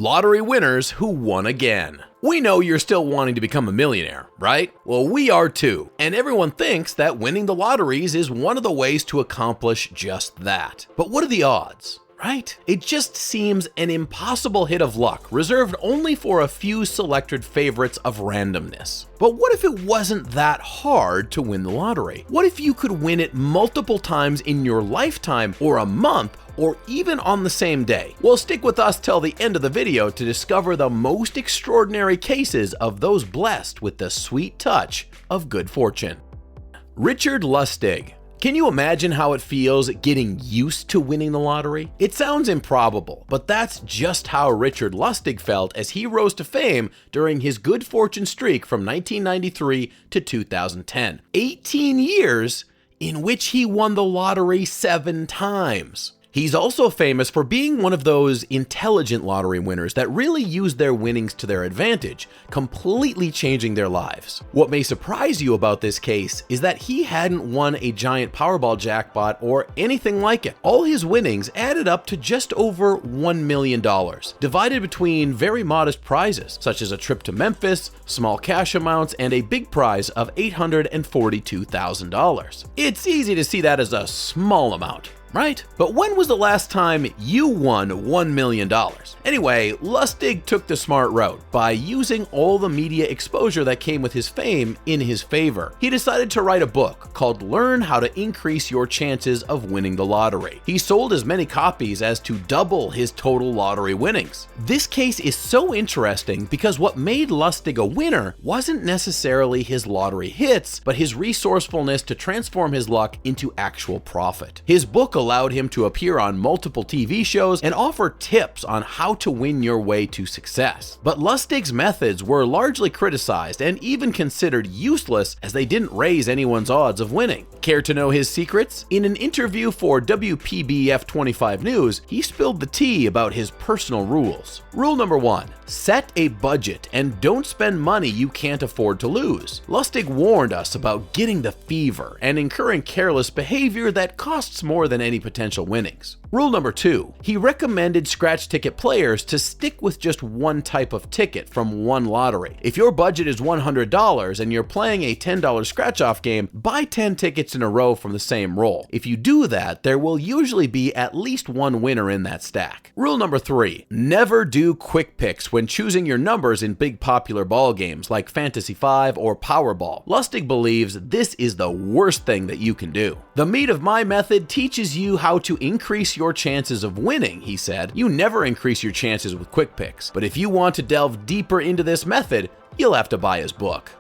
Lottery winners who won again. We know you're still wanting to become a millionaire, right? Well, we are too, and everyone thinks that winning the lotteries is one of the ways to accomplish just that. But what are the odds? Right? It just seems an impossible hit of luck, reserved only for a few selected favorites of randomness. But what if it wasn't that hard to win the lottery? What if you could win it multiple times in your lifetime, or a month, or even on the same day? Well, stick with us till the end of the video to discover the most extraordinary cases of those blessed with the sweet touch of good fortune. Richard Lustig. Can you imagine how it feels getting used to winning the lottery? It sounds improbable, but that's just how Richard Lustig felt as he rose to fame during his good fortune streak from 1993 to 2010. 18 years in which he won the lottery 7 times. He's also famous for being one of those intelligent lottery winners that really use their winnings to their advantage, completely changing their lives. What may surprise you about this case is that he hadn't won a giant Powerball jackpot or anything like it. All his winnings added up to just over $1 million, divided between very modest prizes, such as a trip to Memphis, small cash amounts, and a big prize of $842,000. It's easy to see that as a small amount, right? But when was the last time you won $1 million? Anyway, Lustig took the smart route by using all the media exposure that came with his fame in his favor. He decided to write a book called Learn How to Increase Your Chances of Winning the Lottery. He sold as many copies as to double his total lottery winnings. This case is so interesting because what made Lustig a winner wasn't necessarily his lottery hits, but his resourcefulness to transform his luck into actual profit. His book allowed him to appear on multiple TV shows and offer tips on how to win your way to success. But Lustig's methods were largely criticized and even considered useless as they didn't raise anyone's odds of winning. Care to know his secrets? In an interview for WPBF 25 News, he spilled the tea about his personal rules. Rule number 1, set a budget and don't spend money you can't afford to lose. Lustig warned us about getting the fever and incurring careless behavior that costs more than any potential winnings. Rule number 2, he recommended scratch ticket players to stick with just one type of ticket from one lottery. If your budget is $100 and you're playing a $10 scratch-off game, buy 10 tickets in a row from the same roll. If you do that, there will usually be at least one winner in that stack. Rule number 3, never do quick picks when choosing your numbers in big popular ball games like Fantasy 5 or Powerball. Lustig believes this is the worst thing that you can do. The meat of my method teaches you how to increase your chances of winning, he said. You never increase your chances with quick picks, but if you want to delve deeper into this method, you'll have to buy his book.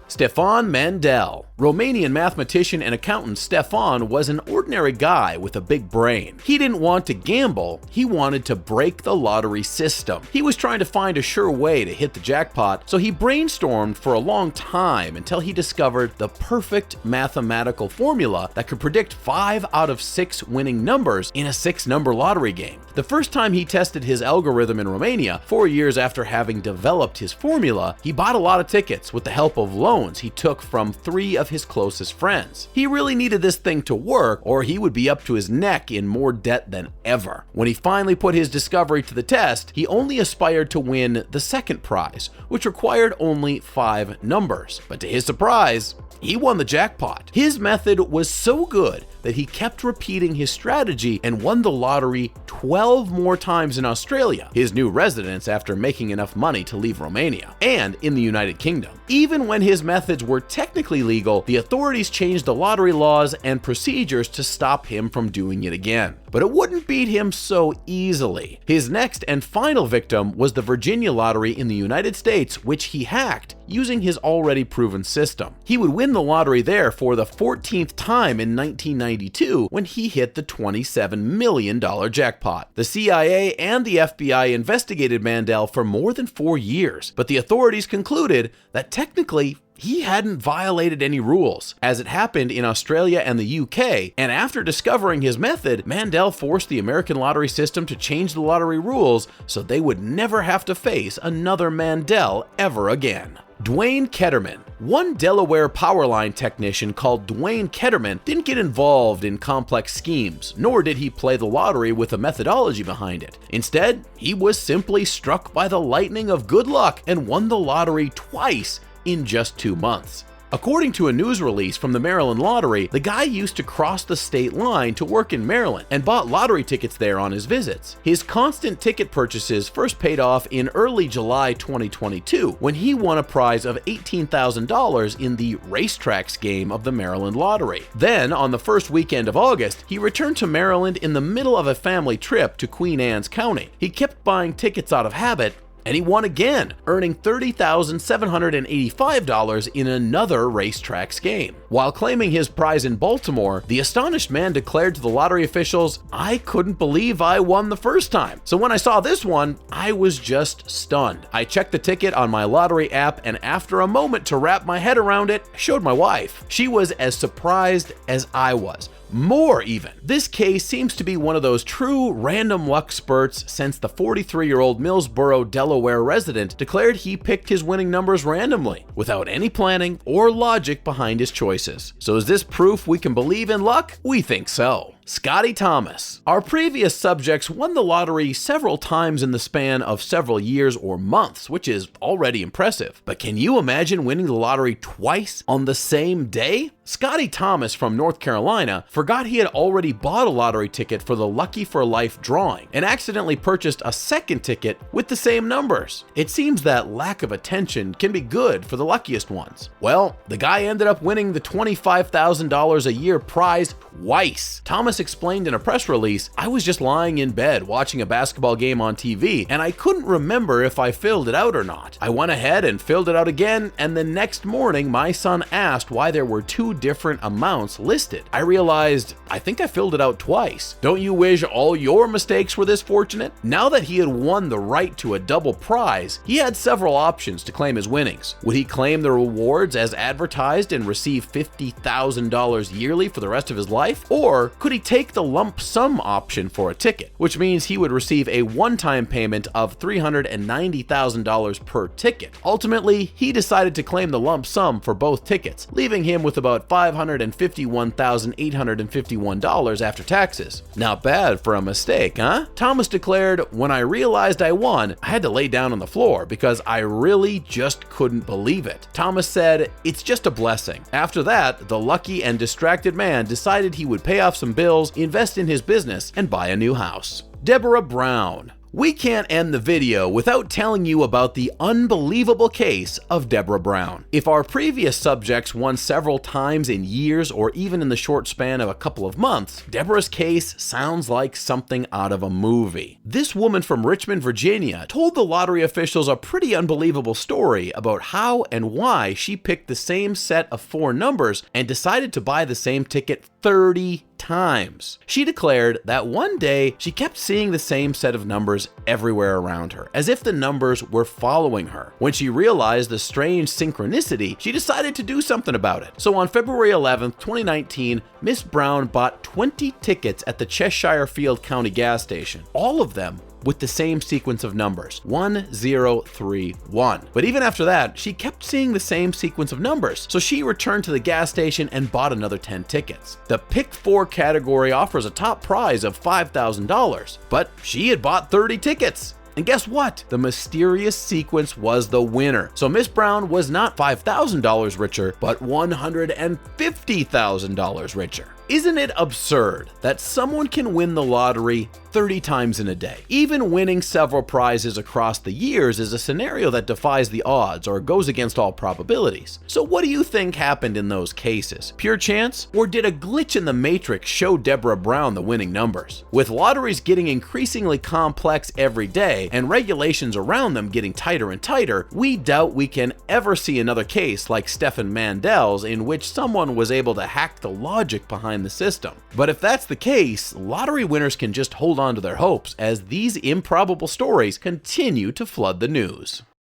Stefan Mandel. Romanian mathematician and accountant Stefan was an ordinary guy with a big brain. He didn't want to gamble, he wanted to break the lottery system. He was trying to find a sure way to hit the jackpot, so he brainstormed for a long time until he discovered the perfect mathematical formula that could predict 5 out of 6 winning numbers in a 6-number lottery game. The first time he tested his algorithm in Romania, 4 years after having developed his formula, he bought a lot of tickets with the help of loans he took from 3 of his closest friends. He really needed this thing to work or he would be up to his neck in more debt than ever. When he finally put his discovery to the test, he only aspired to win the second prize, which required only 5 numbers. But to his surprise, he won the jackpot. His method was so good that he kept repeating his strategy and won the lottery 12 more times in Australia, his new residence after making enough money to leave Romania, and in the United Kingdom. Even when his methods were technically legal, the authorities changed the lottery laws and procedures to stop him from doing it again. But it wouldn't beat him so easily. His next and final victim was the Virginia lottery in the United States, which he hacked using his already proven system. He would win the lottery there for the 14th time in 1992 when he hit the $27 million jackpot. The CIA and the FBI investigated Mandel for more than 4 years, but the authorities concluded that technically he hadn't violated any rules, as it happened in Australia and the UK, and after discovering his method, Mandel forced the American lottery system to change the lottery rules so they would never have to face another Mandel ever again. Duane Ketterman. One Delaware powerline technician called Duane Ketterman didn't get involved in complex schemes, nor did he play the lottery with a methodology behind it. Instead, he was simply struck by the lightning of good luck and won the lottery twice in just 2 months. According to a news release from the Maryland Lottery, the guy used to cross the state line to work in Maryland and bought lottery tickets there on his visits. His constant ticket purchases first paid off in early July 2022 when he won a prize of $18,000 in the racetracks game of the Maryland Lottery. Then, on the first weekend of August, he returned to Maryland in the middle of a family trip to Queen Anne's County. He kept buying tickets out of habit, and he won again, earning $30,785 in another racetracks game. While claiming his prize in Baltimore, the astonished man declared to the lottery officials, "I couldn't believe I won the first time. So when I saw this one, I was just stunned. I checked the ticket on my lottery app, and after a moment to wrap my head around it, I showed my wife. She was as surprised as I was. More even. This case seems to be one of those true random luck spurts since the 43-year-old Millsboro, Delaware resident declared he picked his winning numbers randomly, without any planning or logic behind his choices. So is this proof we can believe in luck? We think so. Scotty Thomas. Our previous subjects won the lottery several times in the span of several years or months, which is already impressive. But can you imagine winning the lottery twice on the same day? Scotty Thomas from North Carolina forgot he had already bought a lottery ticket for the Lucky for Life drawing and accidentally purchased a second ticket with the same numbers. It seems that lack of attention can be good for the luckiest ones. Well, the guy ended up winning the $25,000 a year prize twice. Thomas explained in a press release, "I was just lying in bed watching a basketball game on TV, and I couldn't remember if I filled it out or not. I went ahead and filled it out again, and the next morning my son asked why there were two different amounts listed. I realized I think I filled it out twice. Don't you wish all your mistakes were this fortunate?" Now that he had won the right to a double prize, he had several options to claim his winnings. Would he claim the rewards as advertised and receive $50,000 yearly for the rest of his life? Or could he take the lump sum option for a ticket, which means he would receive a one-time payment of $390,000 per ticket? Ultimately, he decided to claim the lump sum for both tickets, leaving him with about $551,851 after taxes. Not bad for a mistake, huh? Thomas declared, "When I realized I won, I had to lay down on the floor because I really just couldn't believe it." Thomas said, "It's just a blessing." After that, the lucky and distracted man decided he would pay off some bills, invest in his business, and buy a new house. Deborah Brown. We can't end the video without telling you about the unbelievable case of Deborah Brown. If our previous subjects won several times in years or even in the short span of a couple of months, Deborah's case sounds like something out of a movie. This woman from Richmond, Virginia, told the lottery officials a pretty unbelievable story about how and why she picked the same set of 4 numbers and decided to buy the same ticket 30 times. She declared that one day she kept seeing the same set of numbers everywhere around her, as if the numbers were following her. When she realized the strange synchronicity, she decided to do something about it. So on February 11th, 2019, Miss Brown bought 20 tickets at the Cheshire Field County gas station, all of them with the same sequence of numbers, 1031. But even after that, she kept seeing the same sequence of numbers, so she returned to the gas station and bought another 10 tickets. The Pick 4 category offers a top prize of $5,000, but she had bought 30 tickets. And guess what? The mysterious sequence was the winner. So Miss Brown was not $5,000 richer, but $150,000 richer. Isn't it absurd that someone can win the lottery 30 times in a day? Even winning several prizes across the years is a scenario that defies the odds or goes against all probabilities. So what do you think happened in those cases? Pure chance? Or did a glitch in the matrix show Deborah Brown the winning numbers? With lotteries getting increasingly complex every day and regulations around them getting tighter and tighter, we doubt we can ever see another case like Stefan Mandel's in which someone was able to hack the logic behind the system. But if that's the case, lottery winners can just hold on to their hopes as these improbable stories continue to flood the news.